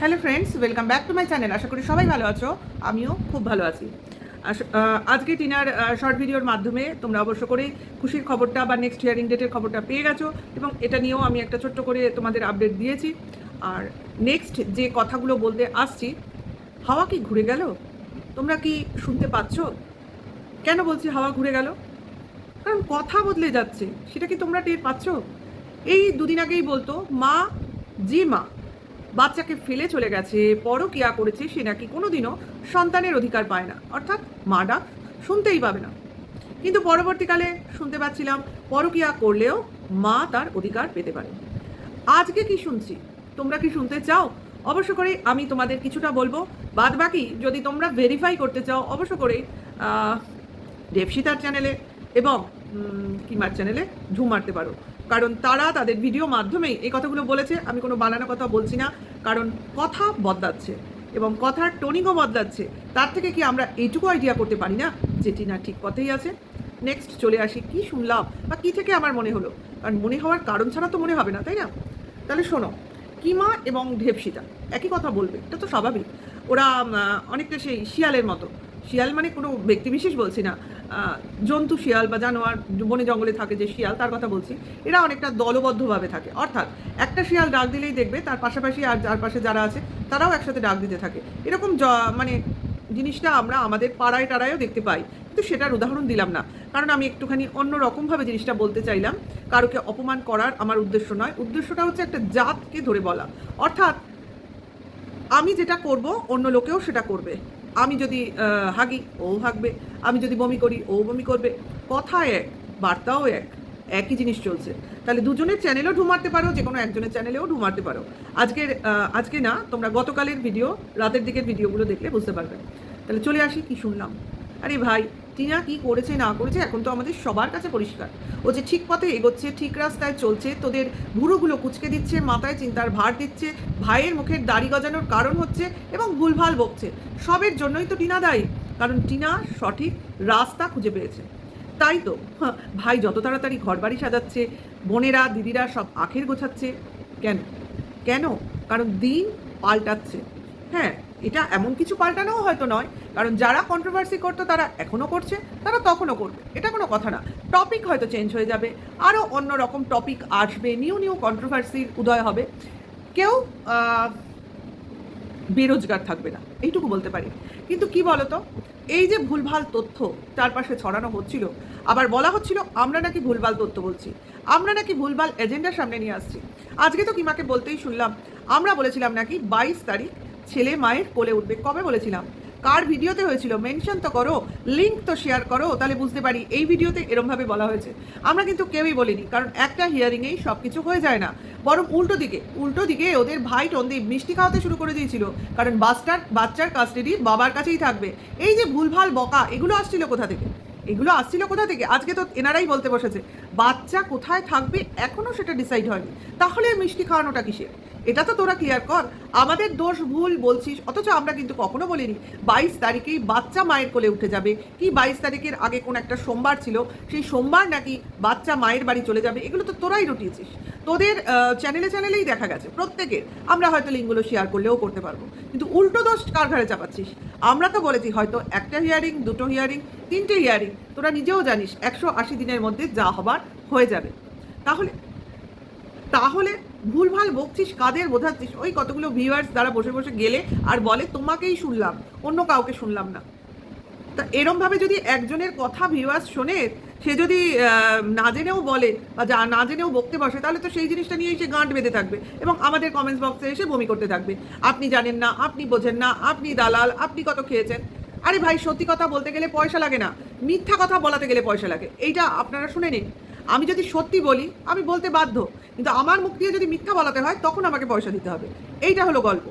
Hello friends, welcome back to my channel. আশা করি সবাই ভালো আছো, আমিও খুব ভালো আছি। আজকে টিনার শর্ট ভিডিওর মাধ্যমে তোমরা অবশ্য করে খুশির খবরটা বা নেক্সট হিয়ারিং ডেটের খবরটা পেয়ে গেছো, এবং এটা নিয়েও আমি একটা ছোট্ট করে তোমাদের আপডেট দিয়েছি। আর নেক্সট যে কথাগুলো বলতে আসছি, হাওয়া কি ঘুরে গেল? তোমরা কি শুনতে পাচ্ছ? কেন বলছি হাওয়া ঘুরে গেল? কারণ কথা বদলে যাচ্ছে, সেটা কি তোমরা টের পাচ্ছ? এই দুদিন আগেই বলতো মা, যে মা বাচ্চাকে ফেলে চলে গেছে, পরকিয়া করেছে, সে নাকি কোনোদিনও সন্তানের অধিকার পায় না, অর্থাৎ মা ডাক শুনতেই পাবে না। কিন্তু পরবর্তীকালে শুনতে পাচ্ছিলাম পরকিয়া করলেও মা তার অধিকার পেতে পারে। আজকে কি শুনছি? তোমরা কি শুনতে চাও? অবশ্য করে আমি তোমাদের কিছুটা বলবো, বাদ বাকি যদি তোমরা ভেরিফাই করতে চাও অবশ্য করে দেবশিতার চ্যানেলে এবং কিমার চ্যানেলে ঝুম মারতে পারো, কারণ তারা তাদের ভিডিও মাধ্যমেই এই কথাগুলো বলেছে। আমি কোনো বানানো কথা বলছি না, কারণ কথা বদলাচ্ছে এবং কথার টোনিংও বদলাচ্ছে। তার থেকে কি আমরা এইটুকু আইডিয়া করতে পারি না যেটি না ঠিক পথেই আছে? নেক্সট চলে আসি, কি শুনলাম বা কী থেকে আমার মনে হলো, কারণ মনে হওয়ার কারণ ছাড়া তো মনে হবে না, তাই না? তাহলে শোনো, কিমা এবং দেবশিতা একই কথা বলবে, এটা তো স্বাভাবিক। ওরা অনেকটা সেই শিয়ালের মতো। শিয়াল মানে কোনো ব্যক্তিবিশেষ বলছি না, জন্তু শিয়াল বা জানোয়ার, বনে জঙ্গলে থাকে যে শিয়াল, তার কথা বলছি। এরা অনেকটা দলবদ্ধভাবে থাকে, অর্থাৎ একটা শিয়াল ডাক দিলেই দেখবে তার পাশাপাশি আর যার পাশে যারা আছে তারাও একসাথে ডাক দিতে থাকে। এরকম মানে জিনিসটা আমরা আমাদের পাড়ায় টাড়ায়ও দেখতে পাই, কিন্তু সেটার উদাহরণ দিলাম না, কারণ আমি একটুখানি অন্য রকমভাবে জিনিসটা বলতে চাইলাম। কারোকে অপমান করার আমার উদ্দেশ্য নয়, উদ্দেশ্যটা হচ্ছে একটা জাতকে ধরে বলা। অর্থাৎ আমি যেটা করব অন্য লোকেও সেটা করবে। আমি যদি হাগি, ও হাগবে। আমি যদি বমি করি, ও বমি করবে। কথা এক, বার্তাও এক, একই জিনিস চলছে। তাহলে দুজনের চ্যানেলেও ঢুমারতে পারো, যে কোনো একজনের চ্যানেলেও ঢুমারতে পারো। আজকে না, তোমরা গতকালের ভিডিও, রাতের দিকের ভিডিওগুলো দেখলে বুঝতে পারবে। তাহলে চলে আসি কি শুনলাম। আরে ভাই, টিনা কি করেছে না করেছে এখন তো আমাদের সবার কাছে পরিষ্কার। ও যে ঠিক পথে এগোচ্ছে, ঠিক রাস্তায় চলছে, তোদের ভুরুগুলো কুচকে দিচ্ছে, মাথায় চিন্তার ভার দিচ্ছে, ভাইয়ের মুখের দাড়ি গজানোর কারণ হচ্ছে এবং ভুলভাল বকছে, সবের জন্যই তো টিনা দায়ী। কারণ টিনা সঠিক রাস্তা খুঁজে পেয়েছে। তাই তো ভাই যত তাড়াতাড়ি ঘর বাড়ি সাজাচ্ছে, বোনেরা দিদিরা সব আখের গোছাচ্ছে। কেন? কেন? কারণ দিন পাল্টাচ্ছে। হ্যাঁ, এটা এমন কিছু পাল্টানোও হয়তো নয়, কারণ যারা কন্ট্রোভার্সি করতো তারা এখনও করছে, তারা তখনও করবে, এটা কোনো কথা না। টপিক হয়তো চেঞ্জ হয়ে যাবে, আরও অন্য রকম টপিক আসবে, নিউ নিউ কন্ট্রোভার্সির উদয় হবে। কেউ বেরোজগার থাকবে না, এইটুকু বলতে পারি। কিন্তু কি বলতো, এই যে ভুলভাল তথ্য চারপাশে ছড়ানো হচ্ছিল, আবার বলা হচ্ছিল আমরা নাকি ভুলভাল তথ্য বলছি, আমরা নাকি ভুলভাল এজেন্ডা সামনে নিয়ে আসছি। আজকে তো কিমাকে বলতেই শুনলাম, আমরা বলেছিলাম নাকি 22 তারিখ ছেলে মায়ের কোলে উঠবে। কবে বলেছিলাম? কার ভিডিওতে হয়েছিল? মেনশন তো করো, লিঙ্ক তো শেয়ার করো, তাহলে বুঝতে পারি এই ভিডিওতে এরমভাবে বলা হয়েছে। আমরা কিন্তু কেউই বলিনি, কারণ একটা হিয়ারিংয়েই সব কিছু হয়ে যায় না। বরং উল্টো দিকে ওদের ভাই টন্দীপ মিষ্টি খাওয়াতে শুরু করে দিয়েছিল, কারণ বাচ্চার কাস্টাডি বাবার কাছেই থাকবে। এই যে ভুলভাল বকা, এগুলো আসছিল কোথা থেকে? আজকে তো এনারাই বলতে বসেছে বাচ্চা কোথায় থাকবে এখনও সেটা ডিসাইড হয়নি। তাহলে মিষ্টি খাওয়ানোটা কিসের? এটা তো তোরা ক্লিয়ার কর। আমাদের দোষ ভুল বলছিস, অথচ আমরা কিন্তু কখনো বলিনি 22 তারিখেই বাচ্চা মায়ের কোলে উঠে যাবে, কি 22 তারিখের আগে কোন একটা সোমবার ছিল, সেই সোমবার নাকি বাচ্চা মায়ের বাড়ি চলে যাবে। এগুলো তো তোরাই রটিয়েছিস, তোদের চ্যানেলেই দেখা গেছে প্রত্যেকের। আমরা হয়তো লিঙ্কগুলো শেয়ার করলেও করতে পারবো, কিন্তু উল্টো দোষ কার ঘাড়ে চাপাচ্ছিস? আমরা তো বলেছি হয়তো একটা হিয়ারিং, দুটো হিয়ারিং, 3টে হিয়ারিং, তোরা নিজেও জানিস 180 দিনের মধ্যে যা হবার হয়ে যাবে। তাহলে তাহলে ভুলভাল বকছিস, কাদের বোঝাচ্ছিস? ওই কতগুলো ভিউয়ার্স দ্বারা বসে বসে গেলে আর বলে তোমাকেই শুনলাম, অন্য কাউকে শুনলাম না। তা এরমভাবে যদি একজনের কথা ভিউয়ার্স শোনে, সে যদি না জেনেও বলে বা না জেনেও বকতে বসে, তাহলে তো সেই জিনিসটা নিয়েই সে গাঁট বেঁধে থাকবে এবং আমাদের কমেন্টস বক্সে এসে বমি করতে থাকবে। আপনি জানেন না, আপনি বোঝেন না, আপনি দালাল, আপনি কত খেয়েছেন। আরে ভাই, সত্যি কথা বলতে গেলে পয়সা লাগে না, মিথ্যা কথা বলাতে গেলে পয়সা লাগে, এইটা আপনারা শুনে নিন। আমি যদি সত্যি বলি আমি বলতে বাধ্য, কিন্তু আমার মুখ দিয়ে যদি মিথ্যা বলাতে হয় তখন আমাকে পয়সা দিতে হবে। এইটা হলো গল্প।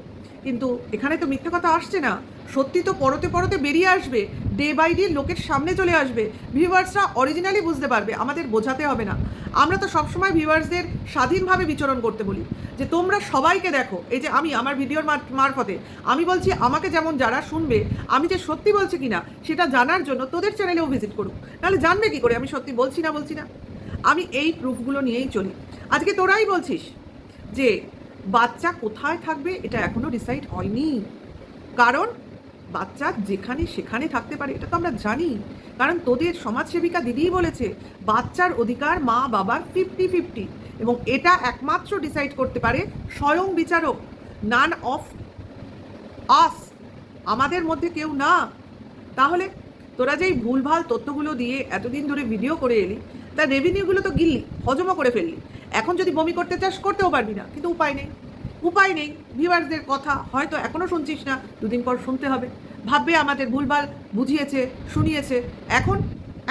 কিন্তু এখানে তো মিথ্যা কথা আসছে না, সত্যি তো পরতে পরতে বেরিয়ে আসবে, ডে বাই ডে লোকের সামনে চলে আসবে, ভিউয়ার্সরা অরিজিনালি বুঝতে পারবে, আমাদের বোঝাতে হবে না। আমরা তো সবসময় ভিউয়ার্সদের স্বাধীনভাবে বিচরণ করতে বলি, যে তোমরা সবাইকে দেখো। এই যে আমি আমার ভিডিওর মারফতে আমি বলছি, আমাকে যেমন যারা শুনবে, আমি যে সত্যি বলছি কিনা সেটা জানার জন্য তোদের চ্যানেলেও ভিজিট করুক, নাহলে জানবে কি করে আমি সত্যি বলছি না। আমি এই প্রুফগুলো নিয়েই চলি। আজকে তোরাই বলছিস যে বাচ্চা কোথায় থাকবে এটা এখনো ডিসাইড হয়নি, কারণ বাচ্চা যেখানে সেখানে থাকতে পারে, এটা তো আমরা জানি। কারণ তোদের সমাজসেবিকা দিদিই বলেছে বাচ্চার অধিকার মা বাবার 50-50, এবং এটা একমাত্র ডিসাইড করতে পারে স্বয়ং বিচারক, নান অফ আস, আমাদের মধ্যে কেউ না। তাহলে তোরা যেই ভুলভাল তথ্যগুলো দিয়ে এতদিন ধরে ভিডিও করে এলি, তার রেভিনিউগুলো তো গিললি, হজমও করে ফেললি। এখন যদি বমি করতে চাস করতেও পারবি না, কিন্তু উপায় নেই, উপায় নেই। ভিউয়ার্সদের কথা হয়তো এখনও শুনছিস না, দুদিন পর শুনতে হবে, ভাববে আমাদের ভুলভাল বুঝিয়েছে, শুনিয়েছে। এখন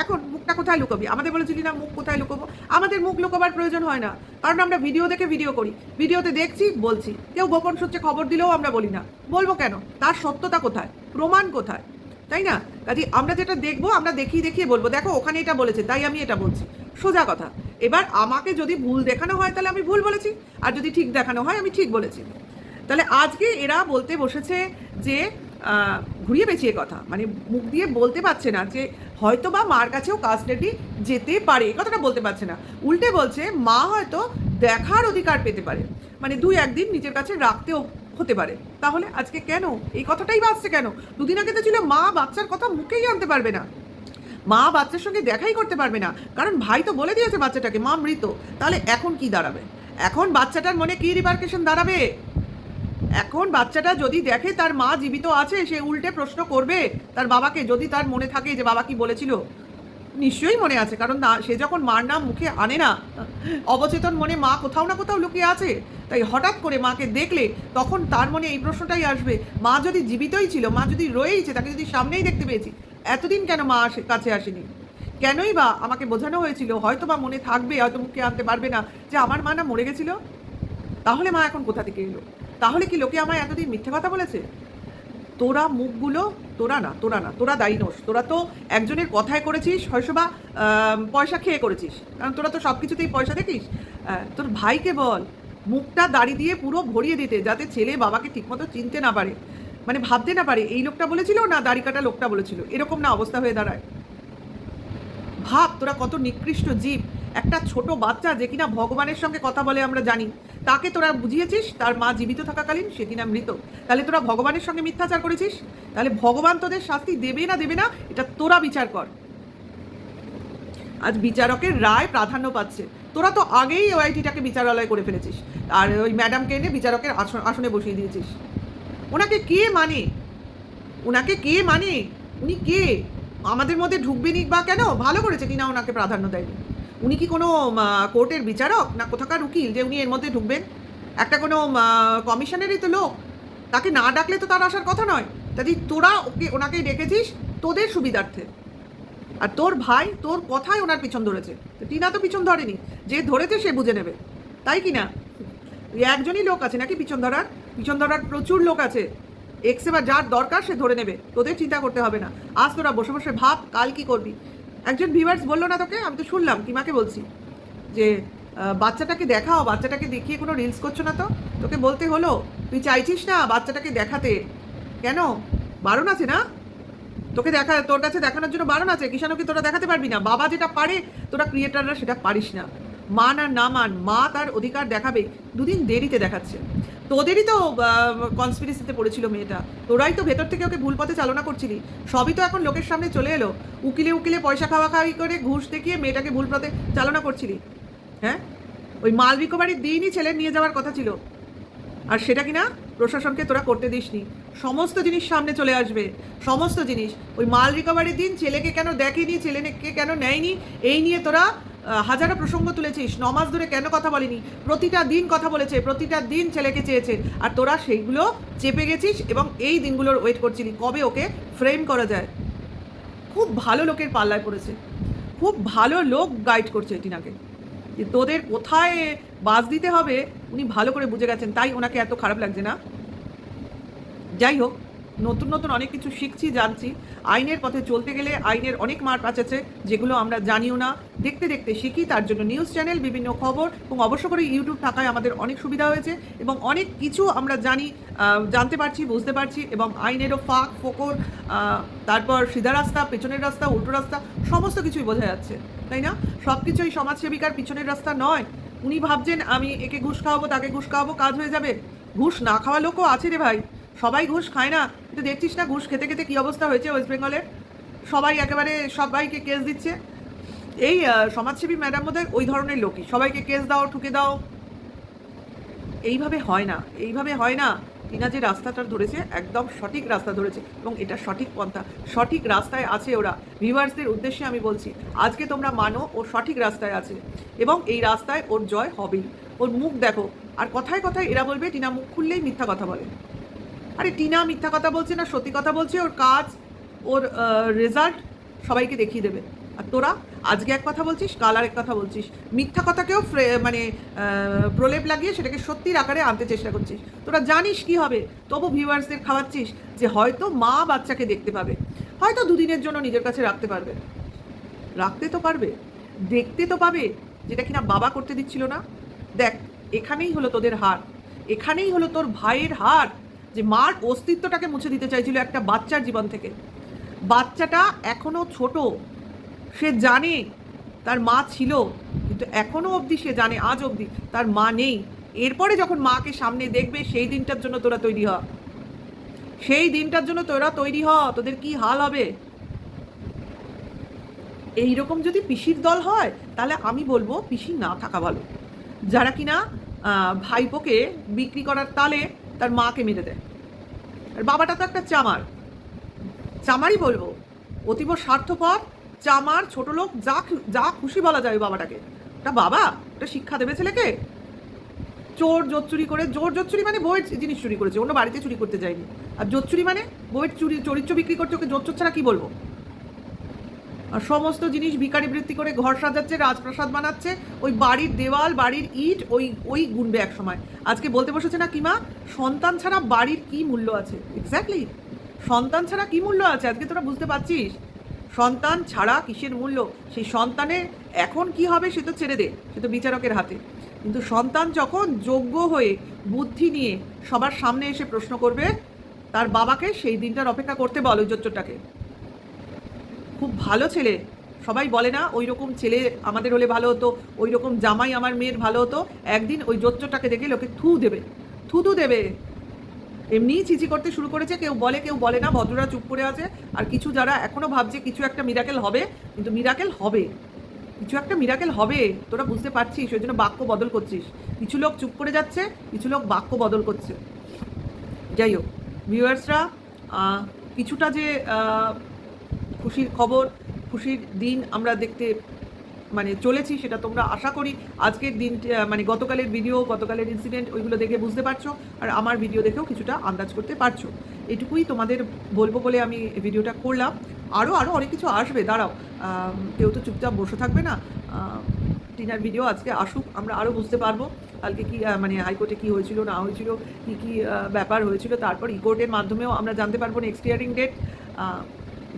এখন মুখটা কোথায় লুকোবি? আমাদের বলেছিলি না মুখ কোথায় লুকোবো? আমাদের মুখ লুকোবার প্রয়োজন হয় না, কারণ আমরা ভিডিও দেখে ভিডিও করি, ভিডিওতে দেখছি বলছি। কেউ গোপন সূত্রে খবর দিলেও আমরা বলি না, বলবো কেন? তার সত্যতা কোথায়, প্রমাণ কোথায়, তাই না? কাজে আমরা যেটা দেখবো আমরা দেখিয়ে দেখিয়ে বলবো, দেখো ওখানে এটা বলেছে তাই আমি এটা বলছি, সোজা কথা। এবার আমাকে যদি ভুল দেখানো হয় তাহলে আমি ভুল বলেছি, আর যদি ঠিক দেখানো হয় আমি ঠিক বলেছি। তাহলে আজকে এরা বলতে বসেছে যে ঘুরিয়ে পেঁচিয়ে কথা, মানে মুখ দিয়ে বলতে পারছে না যে হয়তো বা মার কাছেও কাস্টাডি যেতে পারে, কথাটা বলতে পারছে না। উল্টে বলছে মা হয়তো দেখার অধিকার পেতে পারে, মানে 2-1 দিন নিজের কাছে রাখতেও হতে পারে। তাহলে আজকে কেন এই কথাটাই বাঁচছে? কেন? দুদিন আগে তো ছিল মা বাচ্চার কথা মুখেই আনতে পারবে না, মা বাচ্চার সঙ্গে দেখাই করতে পারবে না, কারণ ভাই তো বলে দিয়েছে বাচ্চাটাকে মা মৃত। তাহলে এখন কি দাঁড়াবে? এখন বাচ্চাটার মনে কি রিপার্কেশন দাঁড়াবে? এখন বাচ্চাটা যদি দেখে তার মা জীবিত আছে, সে উল্টে প্রশ্ন করবে তার বাবাকে, যদি তার মনে থাকে যে বাবা কি বলেছিল। নিশ্চয়ই মনে আছে, কারণ না সে যখন মার নাম মুখে আনে না, অবচেতন মনে মা কোথাও না কোথাও লুকিয়ে আছে। তাই হঠাৎ করে মাকে দেখলে তখন তার মনে এই প্রশ্নটাই আসবে, মা যদি জীবিতই ছিল, মা যদি রয়েইছে, তাকে যদি সামনেই দেখতে পেয়েছি, এতদিন কেন মা কাছে আসেনি? কেনই বা আমাকে বোঝানো হয়েছিল, হয়তো বা মনে থাকবে, হয়তো মুখে আনতে পারবে না, যে আমার মা না মরে গেছিল। তাহলে মা এখন কোথা থেকে এলো? তাহলে কি লোকে আমায় এতদিন মিথ্যে কথা বলেছে? তোরা মুখগুলো, তোরা দায়ী নোস। তোরা তো একজনের কথায় করেছিস, হয়তো বা পয়সা খেয়ে করেছিস, কারণ তোরা তো সব কিছুতেই পয়সা দেখিস। তোর ভাইকে বল মুখটা দাড়ি দিয়ে পুরো ভরিয়ে দিতে, যাতে ছেলে বাবাকে ঠিকমতো চিনতে না পারে, মানে ভাবতে না পারে এই লোকটা বলেছিল না দাড়ি কাটা লোকটা বলেছিল, এরকম না অবস্থা হয়ে দাঁড়ায়। ভাব তোরা কত নিকৃষ্ট জীব। একটা ছোট বাচ্চা যে কিনা ভগবানের সঙ্গে কথা বলে আমরা জানি, তাকে তোরা বুঝিয়েছিস তার মা জীবিত থাকাকালীন সে কিনা মৃত। তাহলে তোরা ভগবানের সঙ্গে মিথ্যাচার করেছিস। তাহলে ভগবান তোদের শাস্তি দেবে না দেবে না এটা তোরা বিচার কর। আজ বিচারকের রায় প্রাধান্য পাচ্ছে। তোরা তো আগেই ওআইটিটাকে বিচারালয় করে ফেলেছিস, আর ওই ম্যাডামকে এনে বিচারকের আসনে বসিয়ে দিয়েছিস। ওনাকে কে মানে? ওনাকে কে মানে? উনি কে? আমাদের মধ্যে ঢুকবেনি বা কেন? ভালো করেছে কিনা ওনাকে প্রাধান্য দেয়নি। উনি কি কোনো কোর্টের বিচারক না কোথাকার উকিল যে উনি এর মধ্যে ঢুকবেন? একটা কোনো কমিশনেরই তো লোক, তাকে না ডাকলে তো তার আসার কথা নয়। তাই তোরা ওনাকে ডেকেছিস তোদের সুবিধার্থে, আর তোর ভাই তোর কথায় ওনার পিছন ধরেছে। তো টিনা তো পিছন ধরেনি, যে ধরেছে সে বুঝে নেবে, তাই কি না? একজনই লোক আছে নাকি পিছন ধরার? পিছন ধরার প্রচুর লোক আছে। এক্সে বা যার দরকার সে ধরে নেবে, তোদের চিন্তা করতে হবে না। আজ তোরা বসে বসে ভাব কাল কি করবি। একজন ভিউয়ার্স বললো না তোকে, আমি তো শুনলাম, কিমাকে বলছি যে বাচ্চাটাকে দেখাও, বাচ্চাটাকে দেখিয়ে কোনো রিলস করছো না তো? তোকে বলতে হলো, তুই চাইছিস না বাচ্চাটাকে দেখাতে, কেন? বারণ আছে না তোকে দেখা, তোর কাছে দেখানোর জন্য বারণ আছে। কিষাণকে তোরা দেখাতে পারবি না। বাবা যেটা পারে তোরা ক্রিয়েটাররা সেটা পারিস না। মান আর না মান, মা তার অধিকার দেখাবে, দুদিন দেরিতে দেখাচ্ছে। তোদেরই তো কনস্পিরেসিতে পড়েছিল মেয়েটা, তোরাই তো ভেতর থেকে ওকে ভুল পথে চালনা করছিলি। সবই তো এখন লোকের সামনে চলে এলো। উকিলে উকিলে পয়সা খাওয়াই করে ঘুষ দেখিয়ে মেয়েটাকে ভুল পথে চালনা করছিলি। হ্যাঁ, ওই মাল রিকভারির দিনই ছেলে নিয়ে যাওয়ার কথা ছিল, আর সেটা কিনা প্রশাসনকে তোরা করতে দিসনি। সমস্ত জিনিস সামনে চলে আসবে, সমস্ত জিনিস। ওই মাল রিকভারির দিন ছেলেকে কেন দেখেনি, ছেলেকে কেন নেয়নি, এই নিয়ে তোরা হাজারো প্রসঙ্গ তুলেছিস। 9 মাস ধরে কেন কথা বলিনি? প্রতিটা দিন কথা বলেছে, প্রতিটা দিন ছেলেকে চেয়েছে, আর তোরা সেইগুলো চেপে গেছিস এবং এই দিনগুলোর ওয়েট করছিলি কবে ওকে ফ্রেম করা যায়। খুব ভালো লোকের পাল্লায় পড়েছে, খুব ভালো লোক গাইড করছে টিনাকে, যে তোদের কোথায় বাস দিতে হবে উনি ভালো করে বুঝে গেছেন, তাই ওনাকে এত খারাপ লাগছে না। যাই হোক, নতুন নতুন অনেক কিছু শিখছি, জানছি। আইনের পথে চলতে গেলে আইনের অনেক মার আছে, যেগুলো আমরা জানিও না, দেখতে দেখতে শিখি। তার জন্য নিউজ চ্যানেল, বিভিন্ন খবর এবং অবশ্য করে ইউটিউব থাকায় আমাদের অনেক সুবিধা হয়েছে এবং অনেক কিছু আমরা জানতে পারছি, বুঝতে পারছি, এবং আইনেরও ফাঁক ফোকর, তারপর সিধা রাস্তা, পেছনের রাস্তা, উল্টো রাস্তা, সমস্ত কিছুই বোঝা যাচ্ছে, তাই না? সব কিছুই সমাজসেবিকার পিছনের রাস্তা নয়। উনি ভাবছেন আমি একে ঘুষ খাওয়াবো তাকে ঘুষ খাওয়াবো, কাজ হয়ে যাবে। ঘুষ না খাওয়া লোকও আছে রে ভাই, সবাই ঘুষ খায় না। কিন্তু দেখছিস না ঘুষ খেতে খেতে কী অবস্থা হয়েছে ওয়েস্ট বেঙ্গলের, সবাই একেবারে সবাইকে কেস দিচ্ছে। এই সমাজসেবী ম্যাডাম বোধহয় ওই ধরনের লোকই, সবাইকে কেস দাও, ঠুকে দাও। এইভাবে হয় না, এইভাবে হয় না। টিনা যে রাস্তাটা ধরেছে একদম সঠিক রাস্তা ধরেছে, এবং এটা সঠিক পন্থা, সঠিক রাস্তায় আছে ওরা। ভিউয়ার্সদের উদ্দেশ্যে আমি বলছি, আজকে তোমরা মানো ও সঠিক রাস্তায় আছে, এবং এই রাস্তায় ওর জয় হবেই। ওর মুখ দেখো, আর কথায় কথায় এরা বলবে টিনা মুখ খুললেই মিথ্যা কথা বলে। আরে টিনা মিথ্যা কথা বলছে না সত্যি কথা বলছে, ওর কাজ, ওর রেজাল্ট সবাইকে দেখিয়ে দেবে। আর তোরা আজকে এক কথা বলছিস, কাল আর এক কথা বলছিস, মিথ্যা কথাকেও মানে প্রলেপ লাগিয়ে সেটাকে সত্যির আকারে আনতে চেষ্টা করছিস। তোরা জানিস কি হবে, তবু ভিউয়ার্সদের খাওয়াচ্ছিস যে হয়তো মা বাচ্চাকে দেখতে পাবে, হয়তো দুদিনের জন্য নিজের কাছে রাখতে পারবে, রাখতে তো পারবে, দেখতে তো পাবে, যেটা কিনা বাবা করতে দিচ্ছিল না। দেখ, এখানেই হলো তোদের হার, এখানেই হলো তোর ভাইয়ের হার, যে মার অস্তিত্বটাকে মুছে দিতে চাইছিল একটা বাচ্চার জীবন থেকে। বাচ্চাটা এখনো ছোট, সে জানে তার মা ছিল, কিন্তু এখনো অবধি সে জানে, আজ অবধি তার মা নেই। এরপরে যখন মাকে সামনে দেখবে, সেই দিনটার জন্য তোরা তৈরি হ, সেই দিনটার জন্য তোরা তৈরি হ, তোদের কি হাল হবে। এইরকম যদি পিসির দল হয়, তাহলে আমি বলবো পিসি না থাকা ভালো, যারা কিনা ভাইপোকে বিক্রি করার তালে তার মাকে মেরে দেয়। আর বাবাটা তো একটা চামার, চামারই বলবো, অতীব স্বার্থপর চামার, ছোট লোক, যা যা খুশি বলা যায় বাবাটাকে। ওটা বাবা, ওটা শিক্ষা দেবে ছেলেকে? চোর জোচ্চুরি করে, জোর জোচ্চুরি মানে বইয়ের জিনিস চুরি করেছে, অন্য বাড়িতে চুরি করতে যায়নি। আর জোচ্চুরি মানে বইয়ের চরিত্র বিক্রি করছে, ওকে জোচ্চুর ছাড়া কি বলবো। আর সমস্ত জিনিস ভিখারি বৃত্তি করে ঘর সাজাচ্ছে, রাজপ্রাসাদ বানাচ্ছে, ওই বাড়ির দেওয়াল, বাড়ির ইট, ওই ওই গুনবে এক সময়। আজকে বলতে বসেছে না কিমা, সন্তান ছাড়া বাড়ির কি মূল্য আছে। এক্স্যাক্টলি, সন্তান ছাড়া কি মূল্য আছে আজকে তোরা বুঝতে পারছিস? সন্তান ছাড়া কিসের মূল্য, সেই সন্তানের এখন কি হবে সে তো ছেড়ে দে, সে তো বিচারকের হাতে। কিন্তু সন্তান যখন যোগ্য হয়ে বুদ্ধি নিয়ে সবার সামনে এসে প্রশ্ন করবে, তার বাবাকে সেই দিনটার অপেক্ষা করতে বল। ওই জোচ্চরটাকে, খুব ভালো ছেলে, সবাই বলে না ওই রকম ছেলে আমাদের হলে ভালো হতো, ওই রকম জামাই আমার মেয়ের ভালো হতো, একদিন ওই জোচ্চরটাকে দেখে লোকে থু দেবে, থুতু দেবে। এমনিই চিচি করতে শুরু করেছে, কেউ বলে না, ভদ্ররা চুপ করে আছে। আর কিছু যারা এখনো ভাবছে কিছু একটা মিরাকেল হবে, কিন্তু মিরাকেল হবে, কিছু একটা মিরাকেল হবে, তোরা বুঝতে পারছিস, ওই জন্য বাক্য বদল করছিস। কিছু লোক চুপ করে যাচ্ছে, কিছু লোক বাক্য বদল করছে। যাই হোক ভিউয়ার্সরা, কিছুটা যে খুশির খবর, খুশির দিন আমরা দেখতে মানে চলেছি, সেটা তোমরা আশা করি আজকের দিন মানে গতকালের ভিডিও, গতকালের ইনসিডেন্ট, ওইগুলো দেখে বুঝতে পারছো, আর আমার ভিডিও দেখেও কিছুটা আন্দাজ করতে পারছো। এটুকুই তোমাদের বলবো বলে আমি ভিডিওটা করলাম। আরও অনেক কিছু আসবে, দাঁড়াও, কেউ তো চুপচাপ বসে থাকবে না। টিনার ভিডিও আজকে আসুক, আমরা আরও বুঝতে পারবো কালকে কি মানে হাইকোর্টে কী হয়েছিল না হয়েছিল, কী কী ব্যাপার হয়েছিল, তারপর ইকোর্টের মাধ্যমেও আমরা জানতে পারবো নেক্সট হিয়ারিং ডেট।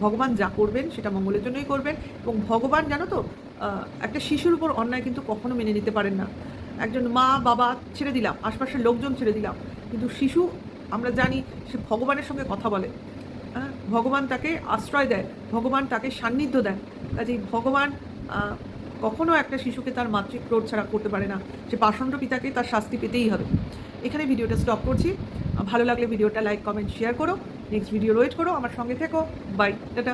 ভগবান যা করবেন সেটা মঙ্গলের জন্যই করবেন, এবং ভগবান জানো তো, একটা শিশুর উপর অন্যায় কিন্তু কখনো মেনে নিতে পারেন না। একজন মা বাবা ছেড়ে দিলাম, আশপাশের লোকজন ছেড়ে দিলাম, কিন্তু শিশু আমরা জানি সে ভগবানের সঙ্গে কথা বলে, ভগবান তাকে আশ্রয় দেয়, ভগবান তাকে সান্নিধ্য দেন। কাজেই ভগবান কখনো একটা শিশুকে তার মাতৃক্রোধ ছাড়া করতে পারে না, সে পাষণ্ড পিতাকে তার শাস্তি পেতেই হবে। এখানে ভিডিওটা স্টপ করছি। ভালো লাগলে ভিডিওটা লাইক, কমেন্ট, শেয়ার করো। নেক্সট ভিডিও ওয়েট করো, আমার সঙ্গে থেকো। Bye, tata.